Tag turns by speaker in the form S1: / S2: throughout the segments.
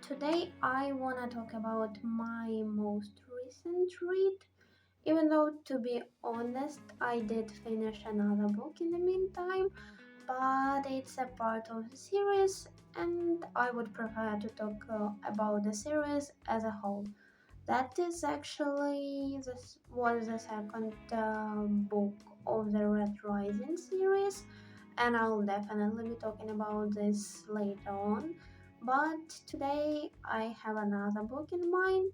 S1: Today I wanna talk about my most recent read. Even though, to be honest, I did finish another book in the meantime, but it's a part of the series, and I would prefer to talk about the series as a whole. That is actually this was the second book of the Red Rising series, and I'll definitely be talking about this later on. But today I have another book in mind,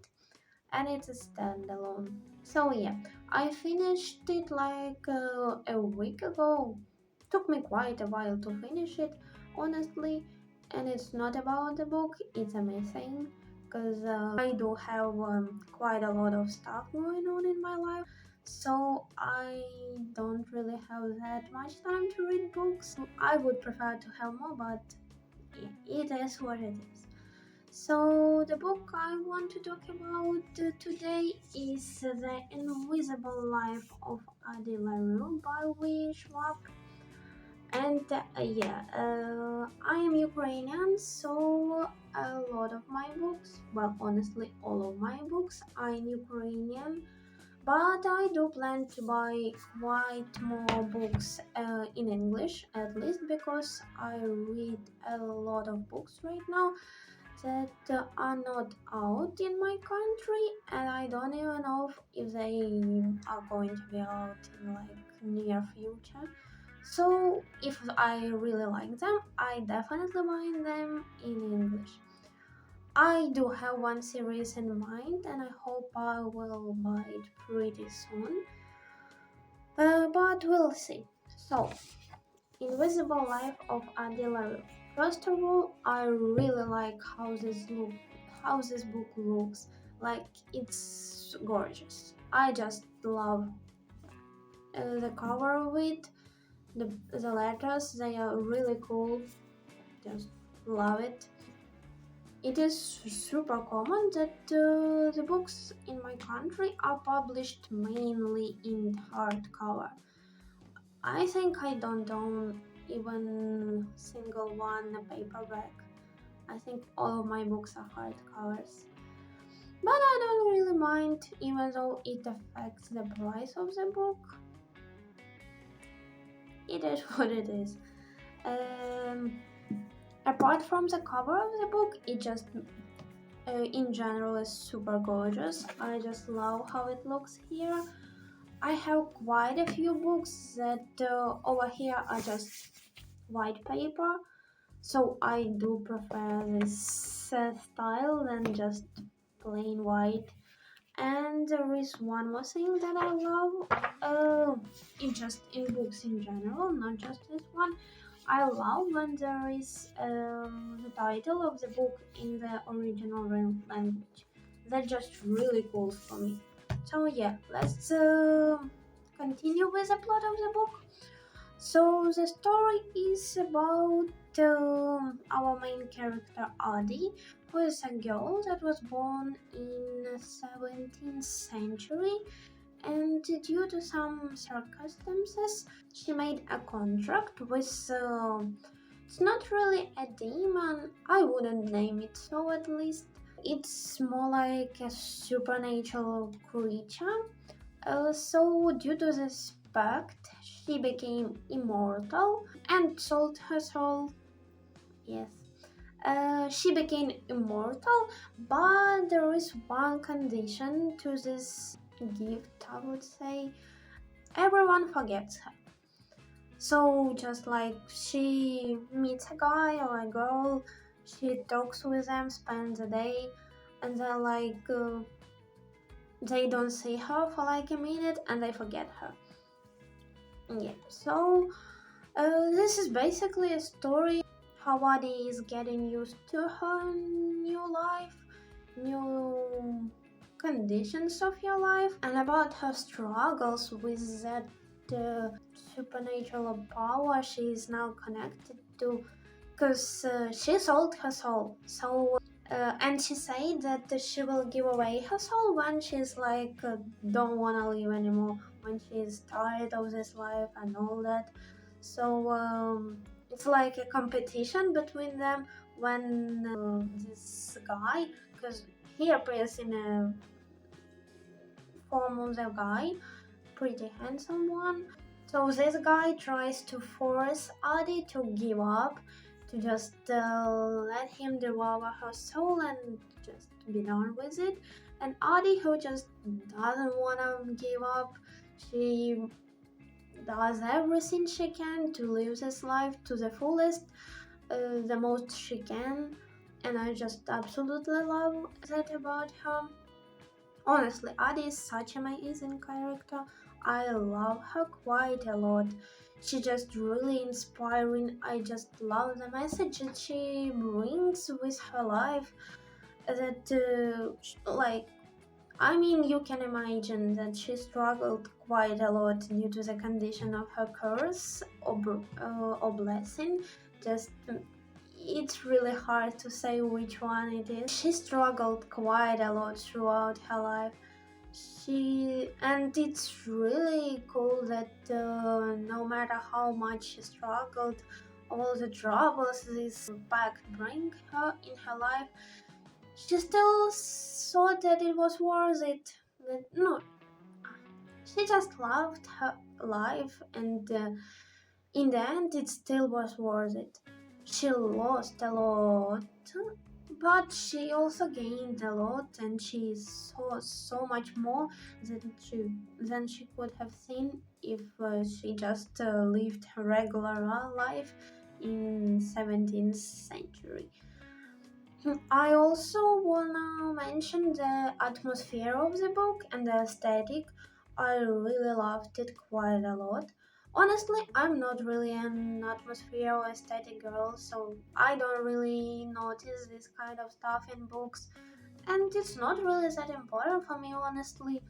S1: and it's a standalone. So yeah, I finished it like a week ago. Took me quite a while to finish it, honestly, and it's not about the book, it's amazing because I do have quite a lot of stuff going on in my life, so I don't really have that much time to read books. I would prefer to have more, but yeah, it is what it is. So the book I want to talk about today is The Invisible Life of Addie by Louis Schwab. And I am Ukrainian, so a lot of my books, well, honestly, all of my books are in Ukrainian, but I do plan to buy quite more books in English, at least because I read a lot of books right now that are not out in my country, and I don't even know if they are going to be out in like near future. So if I really like them, I definitely buy them in English. I do have one series in mind, and I hope I will buy it pretty soon. But we'll see. So, Invisible Life of Addie. First of all, I really like how this book looks. Like, it's gorgeous. I just love the cover of it. The letters, they are really cool. Just love it. It is super common that the books in my country are published mainly in hardcover. I think I don't own even single one paperback. I think all of my books are hardcovers. But I don't really mind, even though it affects the price of the book. It is what it is. Apart from the cover of the book, it just in general is super gorgeous. I just love how it looks here. I have quite a few books that over here are just white paper, so I do prefer this style than just plain white. And there is one more thing that I love, in books in general, not just this one. I love when there is the title of the book in the original language. That's just really cool for me. So yeah, let's continue with the plot of the book. So the story is about our main character Addie, who is a girl that was born in the 17th century, and due to some circumstances, she made a contract with. It's not really a demon. I wouldn't name it so, at least. It's more like a supernatural creature. So, due to this pact, she became immortal and sold her soul. Yes. She became immortal, but there is one condition to this gift, I would say. Everyone forgets her. So, just like she meets a guy or a girl, she talks with them, spends a day, and then they don't see her for like a minute and they forget her. Yeah, so this is basically a story how Addie is getting used to her new life, new conditions of your life, and about her struggles with that supernatural power she is now connected to, because she sold her soul. So and she said that she will give away her soul when she's like don't wanna live anymore, when she's tired of this life and all that. So it's like a competition between them, when this guy, because he appears in a form of a guy, pretty handsome one. So this guy tries to force Addie to give up, to just let him devour her soul and just be done with it. And Addie, who just doesn't wanna give up, she does everything she can to live this life to the fullest, the most she can. And I just absolutely love that about her. Honestly, Addie is such an amazing character. I love her quite a lot. She's just really inspiring. I just love the message that she brings with her life. That, like, I mean, you can imagine that she struggled quite a lot due to the condition of her curse or blessing. Just it's really hard to say which one it is. She struggled quite a lot throughout her life. And it's really cool that no matter how much she struggled, all the troubles this pact bring her in her life, she still thought that it was worth it. That, no, she just loved her life, and in the end, it still was worth it. She lost a lot, but she also gained a lot, and she saw so much more than she could have seen if she just lived her regular life in 17th century. I also wanna mention the atmosphere of the book and the aesthetic. I really loved it quite a lot. Honestly, I'm not really an atmosphere or aesthetic girl, so I don't really notice this kind of stuff in books, and it's not really that important for me, honestly.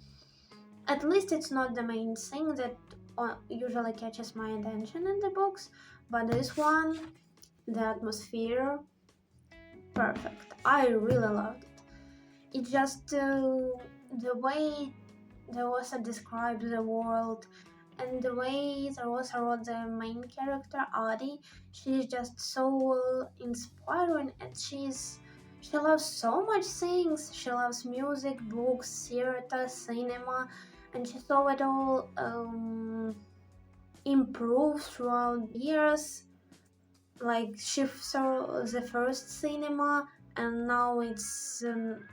S1: At least it's not the main thing that usually catches my attention in the books, but this one, the atmosphere, perfect. I really loved it. It's just the way the author described the world and the way the author wrote the main character, Addie. She's just so inspiring, and she loves so much things. She loves music, books, theater, cinema, and she saw it all improve throughout years. Like she saw the first cinema, and now it's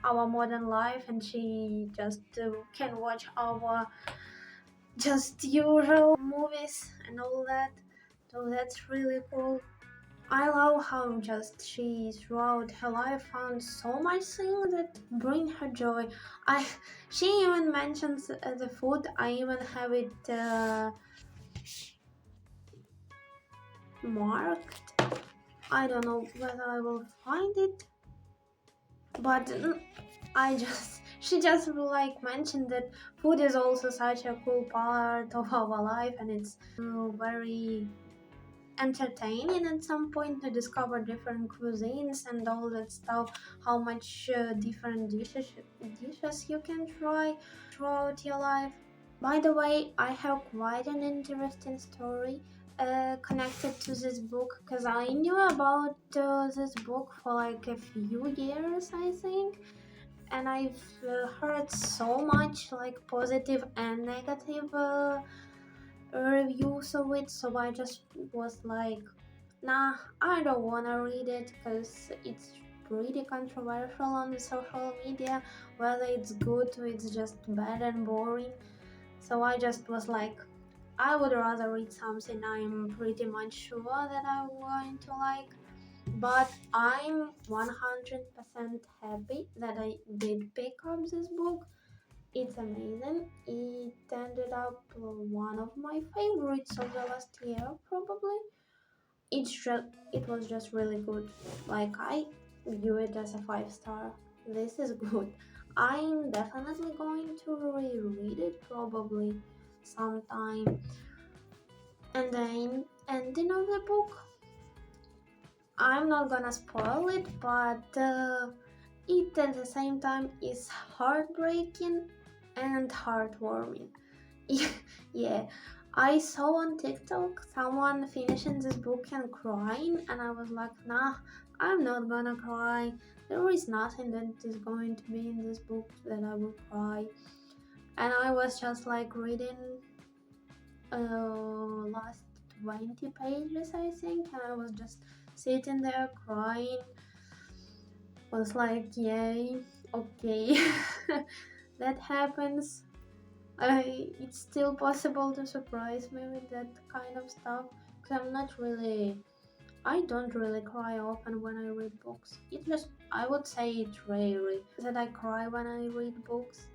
S1: our modern life, and she just can watch our just usual movies and all that. So that's really cool. I love how just she throughout her life found so much things that bring her joy. I She even mentions the food. I even have it marked. I don't know whether I will find it, but I just she just like mentioned that food is also such a cool part of our life, and it's very entertaining at some point to discover different cuisines and all that stuff. How much different dishes you can try throughout your life. By the way, I have quite an interesting story connected to this book, because I knew about this book for like a few years, I think, and I've heard so much like positive and negative reviews of it, so I just was like, nah, I don't wanna read it because it's pretty controversial on the social media, whether it's good or it's just bad and boring. So I just was like, I would rather read something I'm pretty much sure that I'm going to like. But I'm 100% happy that I did pick up this book. It's amazing. It ended up one of my favorites of the last year, probably. It was just really good. Like, I view it as a 5 star. This is good. I'm definitely going to reread it probably sometime. And the ending of the book, I'm not gonna spoil it, but it at the same time is heartbreaking and heartwarming. Yeah, I saw on TikTok someone finishing this book and crying, and I was like, nah, I'm not gonna cry. There is nothing that is going to be in this book that I will cry. And I was just like reading last 20 pages, I think, and I was just sitting there crying. Was like, yay, okay, that happens. It's still possible to surprise me with that kind of stuff. Cause I don't really cry often when I read books. I would say it's rare that I cry when I read books.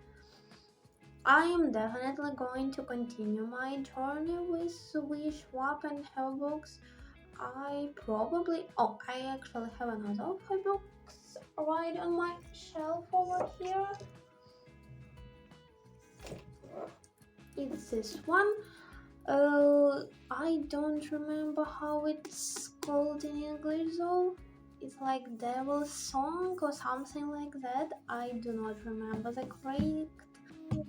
S1: I am definitely going to continue my journey with Wish, Swap, and her books. I actually have another of her books right on my shelf over here. It's this one. I don't remember how it's called in English though. It's like Devil's Song or something like that. I do not remember the correct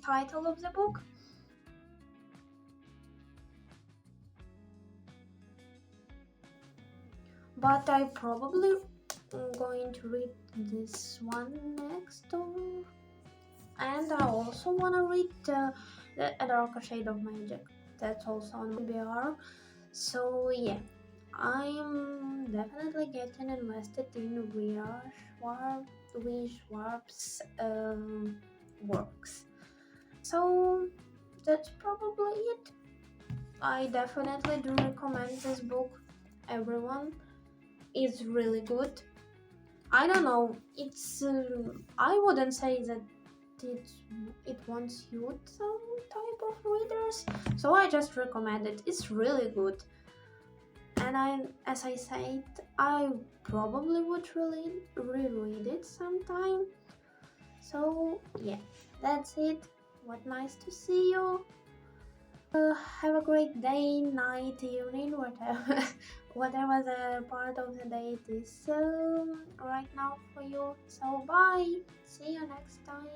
S1: title of the book. But I probably am going to read this one next. And I also want to read A Darker Shade of Magic. That's also on BR. So yeah, I'm definitely getting invested in Schwab's works. So that's probably it. I definitely do recommend this book. Everyone, it's really good. I don't know. I wouldn't say that it won't suit some type of readers, so I just recommend it. It's really good, and as I said, I probably would really reread it sometime. So yeah, that's it. What nice to see you. Have a great day, night, evening, whatever, whatever the part of the day it is right now for you. So bye. See you next time.